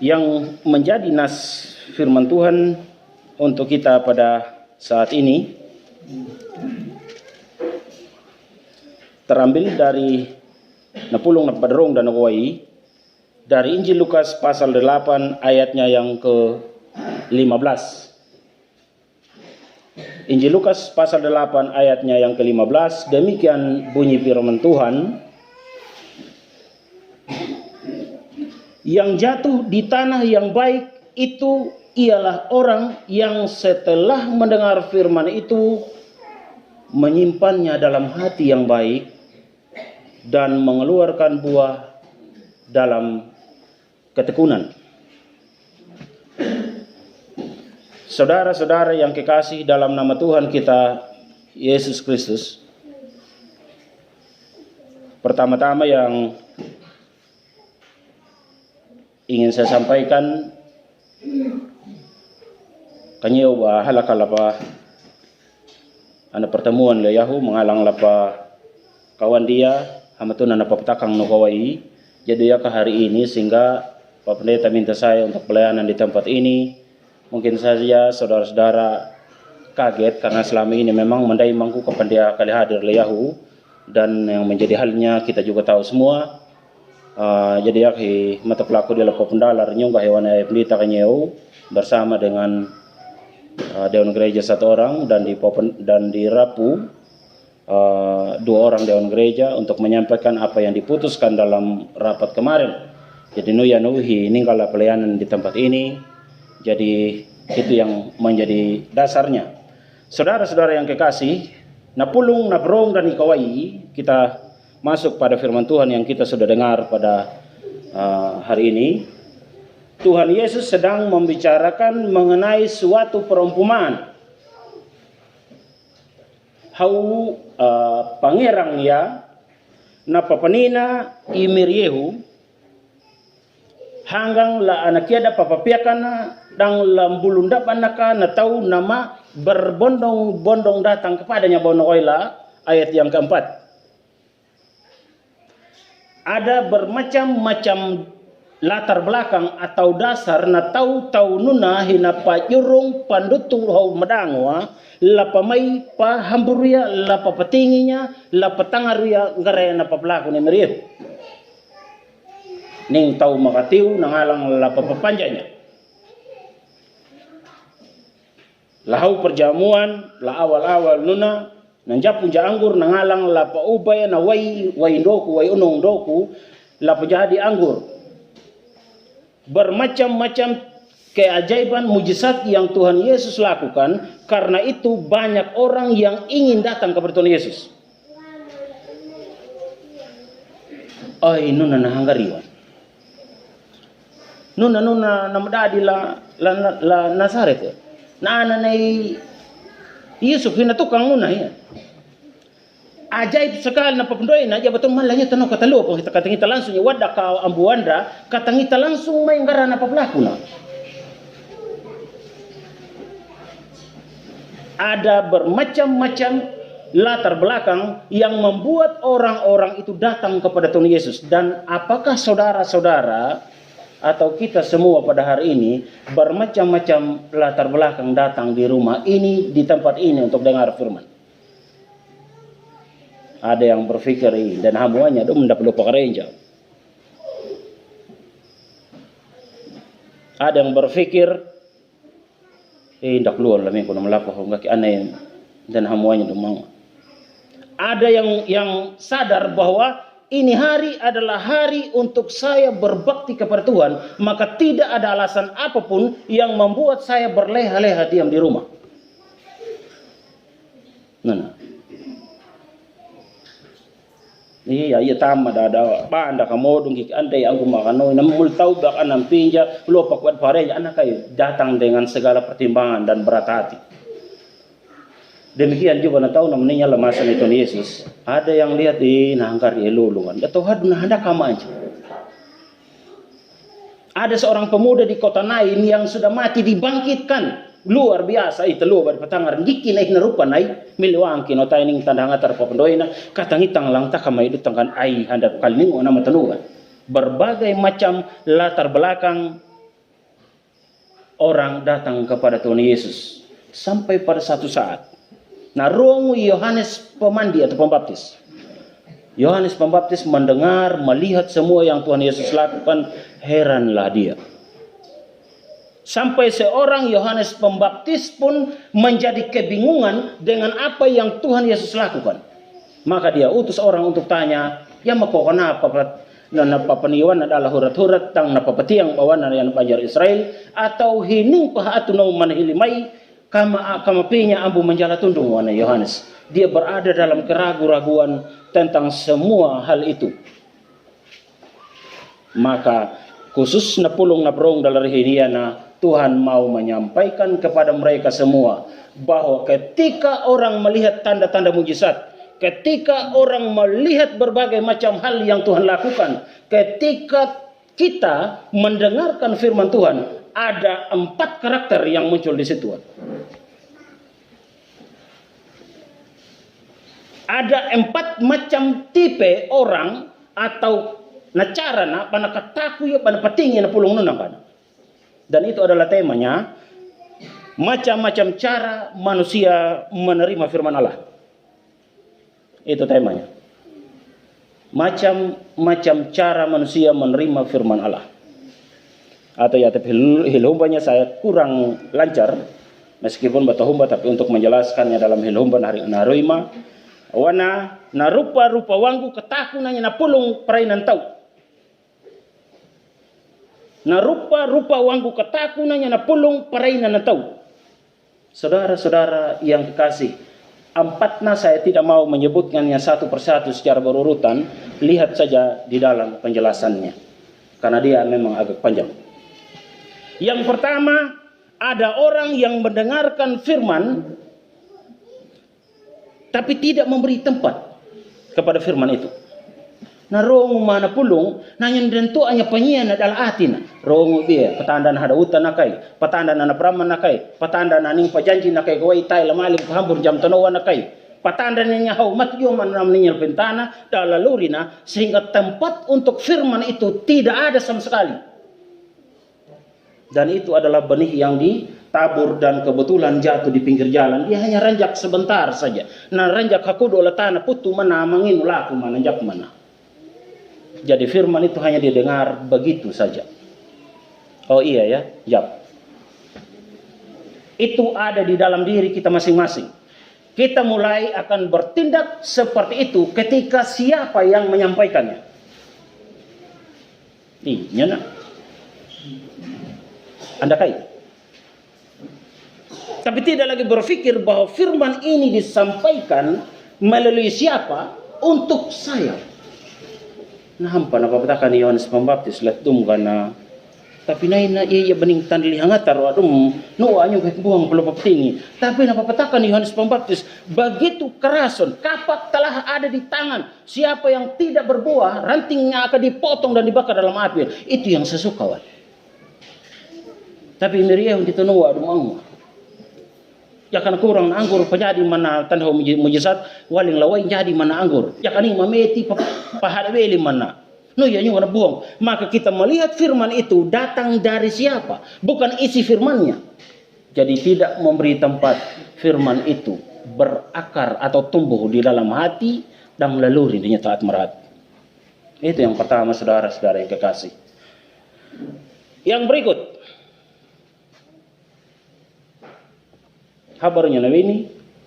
yang menjadi nas firman Tuhan untuk kita pada saat ini terambil dari napulong na padrong dan nawai dari Injil Lukas pasal 8 ayatnya yang ke-15. Injil Lukas pasal 8 ayatnya yang ke-15, demikian bunyi firman Tuhan. Yang jatuh di tanah yang baik itu ialah orang yang setelah mendengar firman itu menyimpannya dalam hati yang baik dan mengeluarkan buah dalam ketekunan. Saudara-saudara yang kekasih dalam nama Tuhan kita Yesus Kristus, pertama-tama yang ingin saya sampaikan kanyo ba halakalapa ana pertemuan layahu mengalang lapa kawan dia hamatuna na papatakang no kawai. Jadi ya ke hari ini sehingga Pak Pendeta minta saya untuk pelayanan di tempat ini. Mungkin saja saudara-saudara kaget karena selama ini memang mendai mangku kepada kali hadir layahu, dan yang menjadi halnya kita juga tahu semua. Jadi ya mata pelaku di lepo pendalar nyungga hewan pendeta kanyeu bersama dengan dewan gereja satu orang dan di Rapu 2 orang dewan gereja untuk menyampaikan apa yang diputuskan dalam rapat kemarin. Jadi nuhi ninggal pelayanan di tempat ini. Jadi itu yang menjadi dasarnya. Saudara-saudara yang kekasih, napulung nabrong dan ikawai, kita masuk pada firman Tuhan yang kita sudah dengar pada hari ini. Tuhan Yesus sedang membicarakan mengenai suatu perumpamaan. Hau pangerang ya napapanina imiryehu hanggang la anakiada papapiakana dang lambulundapan naka na tahu nama berbondong-bondong datang kepadanya bonoila. Ayat yang keempat. Ada bermacam-macam latar belakang atau dasar na tahu nuna hina pa yurung pandutung hau madangwa la pamai pa hamburia la papatinginya la patangaruya ngare na papelaku ni meriu ning tahu makatiu nangalang la papapanjanya lahau perjamuan la awal-awal nuna nanjapun ja anggur nangalang la paubaya na wai ndoku wai unong doku la pajadi anggur. Bermacam-macam keajaiban mujizat yang Tuhan Yesus lakukan, karena itu banyak orang yang ingin datang kepada Tuhan Yesus. Nuna nahanggariwan. Nuna namadadi la Nazaret. Na ananay Yusuf hina tukang nuna ya. Ajaib sekali na papendoy na aja betul malahnya tanong katalo kung kita katangita langsung wada ka ambuandra katangita langsung may ngara na papelaku na. Ada bermacam-macam latar belakang yang membuat orang-orang itu datang kepada Tuhan Yesus. Dan apakah saudara-saudara atau kita semua pada hari ini bermacam-macam latar belakang datang di rumah ini, di tempat ini untuk dengar firman? Ada yang berpikir dan hamuanya itu mendapat lupa kerenja. Ada yang berpikir ndak keluar lah minggu melapa enggak aneh dan hamuanya itu mau. Ada yang sadar bahwa ini hari adalah hari untuk saya berbakti kepada Tuhan, maka tidak ada alasan apapun yang membuat saya berleha-leha diam di rumah. Nah. Iya tama ada banda kamodong kik andai angku makano namul tahu bak anam pinja lopak wat parenya anak kayu datang dengan segala pertimbangan dan berat hati. Demikian juga na tahu namanya lemasan itu Yesus. Ada yang lihat di nangkar elulungan. Atau haduna hendak kama aja. Ada seorang pemuda di kota Nain yang sudah mati dibangkitkan. Luar biasa itu luar patangar giki naik narupa naik miliwang kino taining tandang atar papendoina katangitang lang takamay dutangan ai handap kalning ona matanuan. Berbagai macam latar belakang orang datang kepada Tuhan Yesus. Sampai pada satu saat, nah rongu Yohanes Pemandi atau Pembaptis. Yohanes Pembaptis mendengar, melihat semua yang Tuhan Yesus lakukan, heranlah dia. Sampai seorang Yohanes Pembaptis pun menjadi kebingungan dengan apa yang Tuhan Yesus lakukan. Maka dia utus orang untuk tanya, ya mako kenapa peniwan adalah hurat-hurat tang napapatiang bawanan yang pajar Israel atau hining pahatunau manhilimai kama pinya ambu menjala tundung wana Yohanes. Dia berada dalam keraguan-raguan tentang semua hal itu. Maka khusus napulung naprong dalam hiniana Tuhan mau menyampaikan kepada mereka semua bahwa ketika orang melihat tanda-tanda mujizat, ketika orang melihat berbagai macam hal yang Tuhan lakukan, ketika kita mendengarkan firman Tuhan, ada 4 karakter yang muncul di situ. Ada 4 macam tipe orang atau cara na panakataku ya panapatingin na pulong nunang kan. Dan itu adalah temanya, macam-macam cara manusia menerima firman Allah. Itu temanya. Macam-macam cara manusia menerima firman Allah. Atau ya tapi hilhumbanya saya kurang lancar meskipun batahumba, tapi untuk menjelaskannya dalam hilhumban hari naroima wana na rupa-rupa wanggu ketakunannya na pulung perainan tau. Na rupa-rupa wanggu ketakunannya na pulung perainan na tau. Saudara-saudara yang kekasih, 4 saya tidak mau menyebutkannya satu persatu secara berurutan. Lihat saja di dalam penjelasannya, karena dia memang agak panjang. Yang pertama, ada orang yang mendengarkan firman tapi tidak memberi tempat kepada firman itu. Na rongu mana pulung nanyan dentu anya panyian adalah atina. Rongu dia patanda na hada utan nakai, patanda na brahman nakai, patanda na ning pajanji nakai gawai tai lamali hambur jam tanawa nakai, patanda ninya hau mat yo man namninya pentana dalalurina, sehingga tempat untuk firman itu tidak ada sama sekali. Dan itu adalah benih yang ditabur dan kebetulan jatuh di pinggir jalan. Dia hanya ranjak sebentar saja. Nah ranjak hakudo latana putu mana mangin laku mana jak mana. Jadi firman itu hanya didengar begitu saja. Oh iya ya, jap. Itu ada di dalam diri kita masing-masing. Kita mulai akan bertindak seperti itu ketika siapa yang menyampaikannya. Iya nak. Anda kait. Tapi tidak lagi berpikir bahwa firman ini disampaikan melalui siapa untuk saya. Nah hampa na papatakan ni Yohanes Pembaptis latum kana tapi na iya bening tandili hangatar wadum no anyo kahit buang pelo papatingi. Tapi na papatakan ni Yohanes Pembaptis begitu kerason, kapak telah ada di tangan. Siapa yang tidak berbuah, rantingnya akan dipotong dan dibakar dalam api. Itu yang saya suka. Tapi miriah di tanu adu mau. Yakan kurang anggur penjadi mana tanda mujizat waling lawai jadi mana anggur. Yakan ini mameti pahadabeli mana. No ya nyuwana buang. Maka kita melihat firman itu datang dari siapa, bukan isi firmannya. Jadi tidak memberi tempat firman itu berakar atau tumbuh di dalam hati dan melaluri di taat merat. Itu yang pertama, saudara-saudara yang kekasih. Yang berikut, kabarnya nabi ini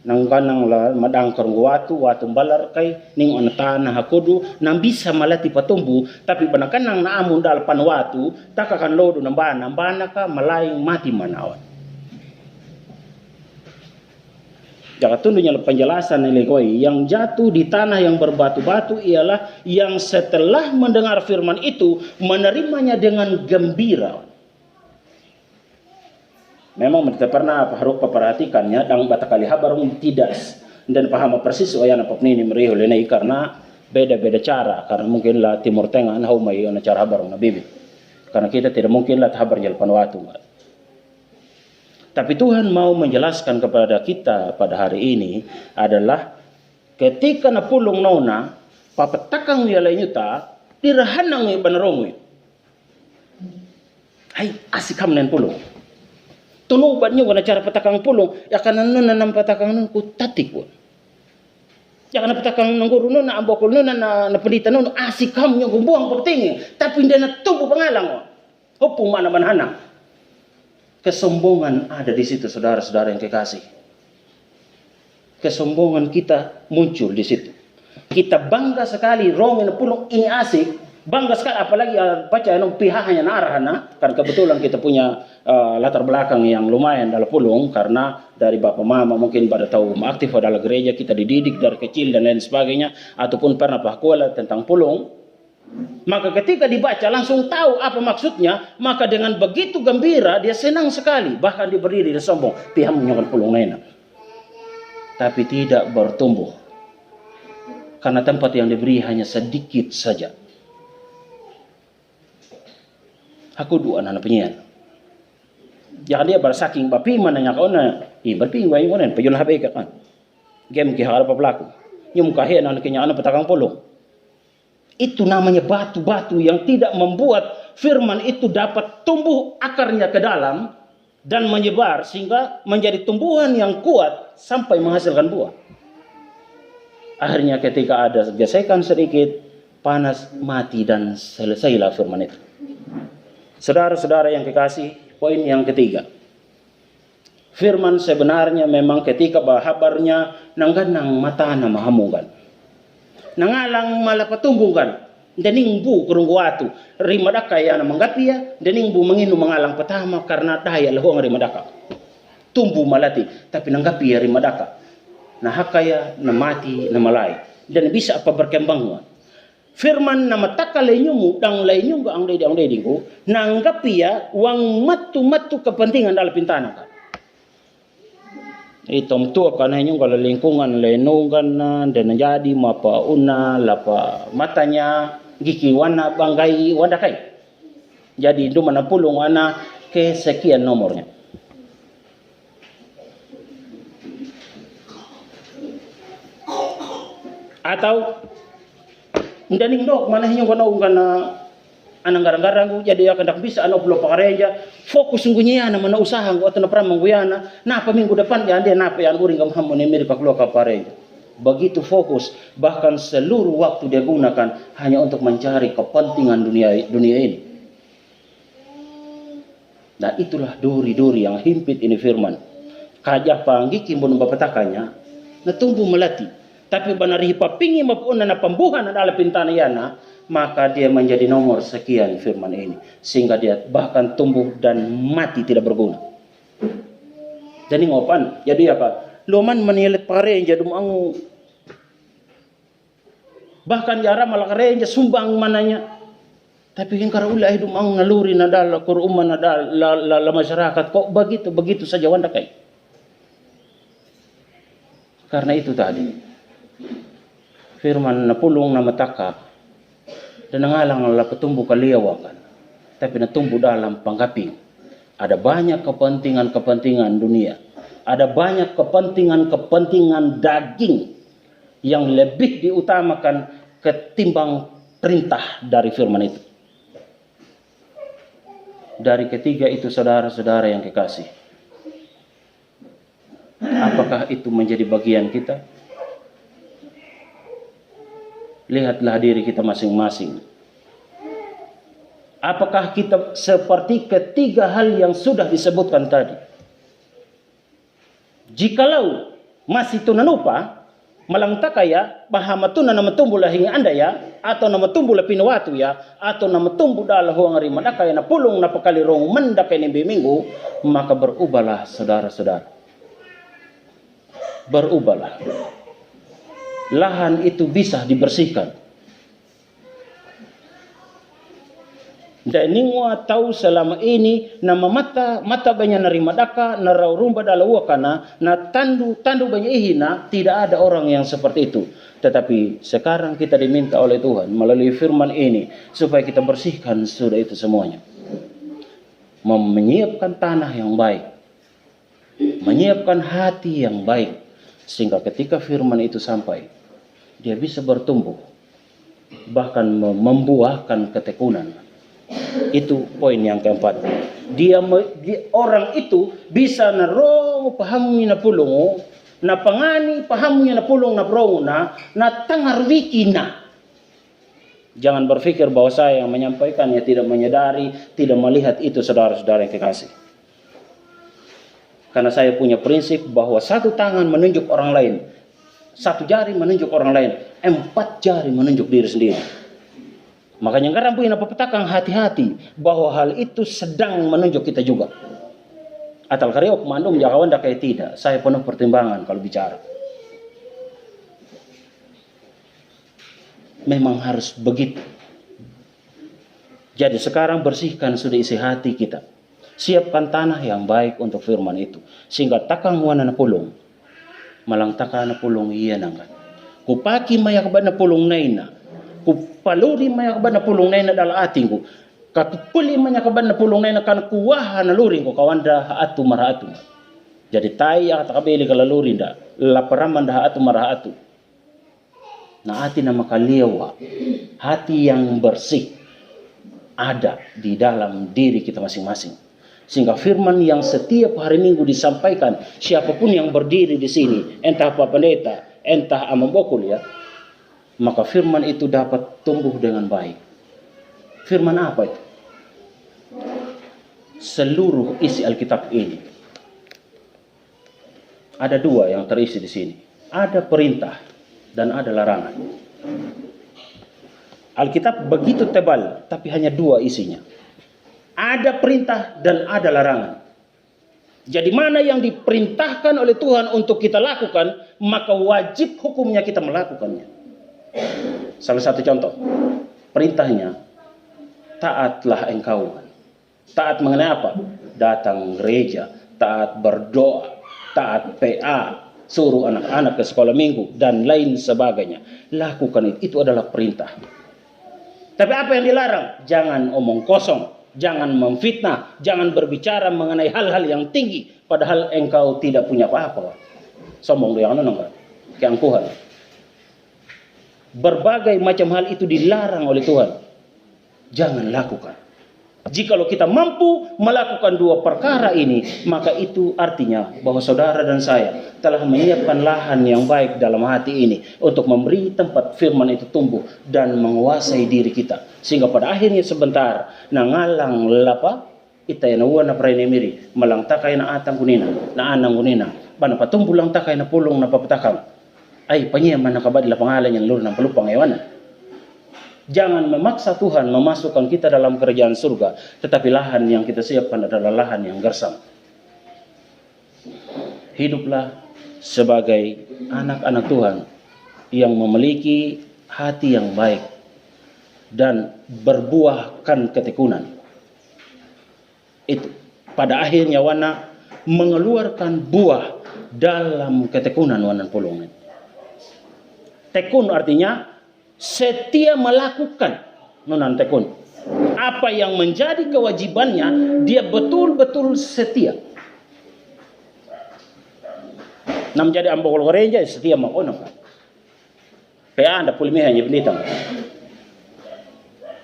nang kanang la madang karung watu balar kay ning on tanah hakudu nang bisa malati patumbu, tapi banakan nang naamun dal pan watu takakan lodo nang bana ka malayang mati manawan. Jaka tundunya penjelasan nilai koi yang jatuh di tanah yang berbatu-batu ialah yang setelah mendengar firman itu menerimanya dengan gembira. Memang kita pernah harus perhatikannya dan batakali habar tidak dan paham persis oyana papnini meriho lenai karena beda-beda cara, karena mungkinlah Timur Tengah hau mai ona cara habar na bibit. Karena kita tidak mungkinlah habar jalpan watu. Tapi Tuhan mau menjelaskan kepada kita pada hari ini adalah ketika na pulung nona papatakang yalay nyuta dirahanang ibanarong. Ay asik kam nen pulung. tunuban nyo na cara patakang pulong, ya kanan nun na patakang nun ko tatik po. Ya kana patakang nangguro nun na ambokol nun na napalitan nun, asikam nyo gumbuang pagtingin, tapi hindi na tubo pangalang mo. Hupong manamanhana. Kesombongan ada di situ, saudara-saudara yang kekasih. Kesombongan kita muncul di situ. Kita bangga sekali, Roma na pulong ini asik, bangga sekali, apalagi baca yang pihaknya na arahana, karena kebetulan kita punya latar belakang yang lumayan dalam pulung, karena dari bapak mama mungkin pada tahu aktif dalam gereja, kita dididik dari kecil dan lain sebagainya, ataupun pernah pakuala tentang pulung. Maka ketika dibaca langsung tahu apa maksudnya, maka dengan begitu gembira dia senang sekali, bahkan dia berdiri dan sombong, pihak menyokong pulung nena. Tapi tidak bertumbuh. Karena tempat yang diberi hanya sedikit saja. Aku dua anak penyian. Jangan dia bersaking bapi mananya kau na, berpi ngway ngonen payun habe ka kan. Game ki harap pelaku. Yung kahian anak kanya anak petakang pulung. Itu namanya batu-batu yang tidak membuat firman itu dapat tumbuh akarnya ke dalam dan menyebar sehingga menjadi tumbuhan yang kuat sampai menghasilkan buah. Akhirnya ketika ada gesekan sedikit, panas, mati, dan selesailah firman itu. Saudara-saudara yang kekasih, poin yang ketiga. Firman sebenarnya memang ketika bahabarnya nangganang mata na mahamungan. Nangalang malapatunggungan. Dening bu kurungguatu. Rimadaka ya na manggapiya. Dening bu manginu mangalang pertama karena daya lahong rimadaka. Tumbuh malati. Tapi nanggapiya rimadaka. Na hakaya na mati na malay. Dan bisa apa berkembangnya. Firman na mataka lenyumu dang lenyung ang dedi ko. Nanggapiya wang matu-matu kepentingan dalam pintana ka. Itom tua kan hanya kalau lingkungan lenungan dan jadi mapa una lapa matanya gigi wana banggai wadakai. Jadi itu mana pulung wana ke sekian nomornya. Atau ndaning dok mana hanya kono kana anang garang-garang jadi akan dak bisa ano pulo pakareja fokus sungguhnya na mana usaha ko atau na pramang guyana na pa minggu depan ya ande na pa yan uring kam hamon emir ka pulo kapareja. Begitu fokus, bahkan seluruh waktu dia gunakan hanya untuk mencari kepentingan dunia ini. Nah itulah duri-duri yang himpit ini firman. Kajah panggi kimbun bapetakannya na tumbuh melati. Tapi banarihi papingi mapuna na pambuhan na ala pintana yana, maka dia menjadi nomor sekian firman ini. Sehingga dia bahkan tumbuh dan mati tidak berguna. Jadi ngopan, jadi apa? Luman menilit parenja dumang. Bahkan jara malah karenja sumbang mananya. Tapi hingkara ulah dumang ngaluri nadal kuruman nadal la masyarakat kok begitu saja wanda kai. Karena itu tadi. Firman na pulong na mataka dan nangalang la petumbuh kaliawakan tapi natumbuh dalam panggaping. Ada banyak kepentingan dunia, ada banyak kepentingan daging yang lebih diutamakan ketimbang perintah dari firman itu. Dari ketiga itu saudara-saudara yang kekasih, apakah itu menjadi bagian kita? Lihatlah diri kita masing-masing. Apakah kita seperti ketiga hal yang sudah disebutkan tadi? Jikalau masih tunanupa, malang takaya, bahamatuna nama tumbuh lahing anda ya, atau nama tumbuh lapinawatu ya, atau nama tumbuh dalah huang rimadakaya na pulong na pakalirong mandakay ni biminggu, maka berubahlah saudara-saudara. Berubahlah. Lahan itu bisa dibersihkan. Dan ningwa tahu selama ini nama mata banyak nerima daka narau rumba dalawa kana na tandu banyak ihina, tidak ada orang yang seperti itu. Tetapi sekarang kita diminta oleh Tuhan melalui firman ini supaya kita bersihkan sudah itu semuanya. Menyiapkan tanah yang baik, menyiapkan hati yang baik, sehingga ketika firman itu sampai dia bisa bertumbuh, bahkan membuahkan ketekunan. Itu poin yang keempat. Orang itu bisa naro pahamu na pulong na pangani pahamu na pulong na bro na tangar wiki na. Jangan berpikir bahwa saya yang menyampaikan ya tidak menyadari, tidak melihat itu saudara-saudara yang kekasih. Karena saya punya prinsip bahwa satu tangan menunjuk orang lain, satu jari menunjuk orang lain, 4 jari menunjuk diri sendiri. Makanya ngarang punya pepetakang hati-hati bahwa hal itu sedang menunjuk kita juga. Atal kareok mandum jakawan dah kayak tidak. Saya penuh pertimbangan kalau bicara. Memang harus begitu. Jadi sekarang bersihkan sudah isi hati kita. Siapkan tanah yang baik untuk firman itu. Sehingga takang wana na pulong. Malang takang na pulong iya nangkan. Kupaki mayak ba na pulong naina. Kupaluri mayak ba na pulong naina dala atingku. Kakupuli mayak ba na pulong naina kan kuwaha na luring ko kawanda haatu maraatu. Jadi tay yang takabili kalaluri nda. Laparaman da haatu maraatu. Nah hati nama kaliawa. Hati yang bersih. Ada di dalam diri kita masing-masing. Sehingga firman yang setiap hari Minggu disampaikan, siapapun yang berdiri di sini, entah Pak Pendeta, entah Amam Bokul ya, maka firman itu dapat tumbuh dengan baik. Firman apa itu? Seluruh isi Alkitab ini ada 2 yang terisi di sini. Ada perintah dan ada larangan. Alkitab begitu tebal, tapi hanya 2 isinya. Ada perintah dan ada larangan. Jadi mana yang diperintahkan oleh Tuhan untuk kita lakukan, maka wajib hukumnya kita melakukannya. Salah satu contoh, perintahnya, taatlah engkau. Taat mengenai apa? Datang gereja, taat berdoa, taat PA, suruh anak-anak ke sekolah minggu, dan lain sebagainya. Lakukan itu adalah perintah. Tapi apa yang dilarang? Jangan omong kosong, jangan memfitnah, jangan berbicara mengenai hal-hal yang tinggi, padahal engkau tidak punya apa-apa. Sombong yang nonong, keangkuhan. Berbagai macam hal itu dilarang oleh Tuhan. Jangan lakukan. Jikalau kita mampu melakukan 2 perkara ini, maka itu artinya bahwa saudara dan saya telah menyiapkan lahan yang baik dalam hati ini untuk memberi tempat firman itu tumbuh dan menguasai diri kita. Sehingga pada akhirnya sebentar nangalang lapa ita na uwan na pray miri malang takay na atang kunina na anang kunina bana patumbo lang takay na pulong na papatakang ay panyaman nakabadla pangalan yang lur ng palupang ewan. Jangan memaksa Tuhan memasukkan kita dalam kerajaan surga, tetapi lahan yang kita siapkan adalah lahan yang gersam. Hiduplah sebagai anak-anak Tuhan yang memiliki hati yang baik dan berbuahkan ketekunan. Itu pada akhirnya wana mengeluarkan buah dalam ketekunan wanan pulungan. Tekun artinya setia melakukan nunan tekun. Apa yang menjadi kewajibannya, dia betul-betul setia. Nam jadi ambokol gereja setia makono kan. PA anda pulimihan ya penitang.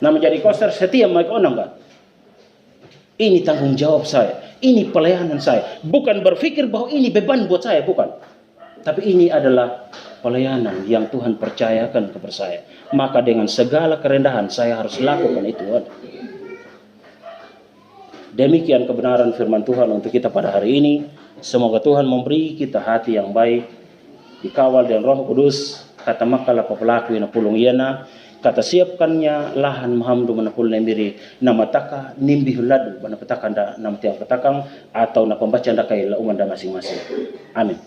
Nam jadi koster setia makono kan. Ini tanggung jawab saya, ini pelayanan saya. Bukan berpikir bahwa ini beban buat saya, bukan. Tapi ini adalah pelayanan yang Tuhan percayakan kepada saya. Maka dengan segala kerendahan saya harus lakukan itu. Demikian kebenaran firman Tuhan untuk kita pada hari ini. Semoga Tuhan memberi kita hati yang baik, dikawal dengan Roh Kudus. Kata makalah pepelaku yang pulung iana, kata siapkannya lahan mahamdu manapul nembiri nama taka nimbi huladu bana petakan da nam tiang petakang atau na pembaca da kai la umanda masing-masing. Amin.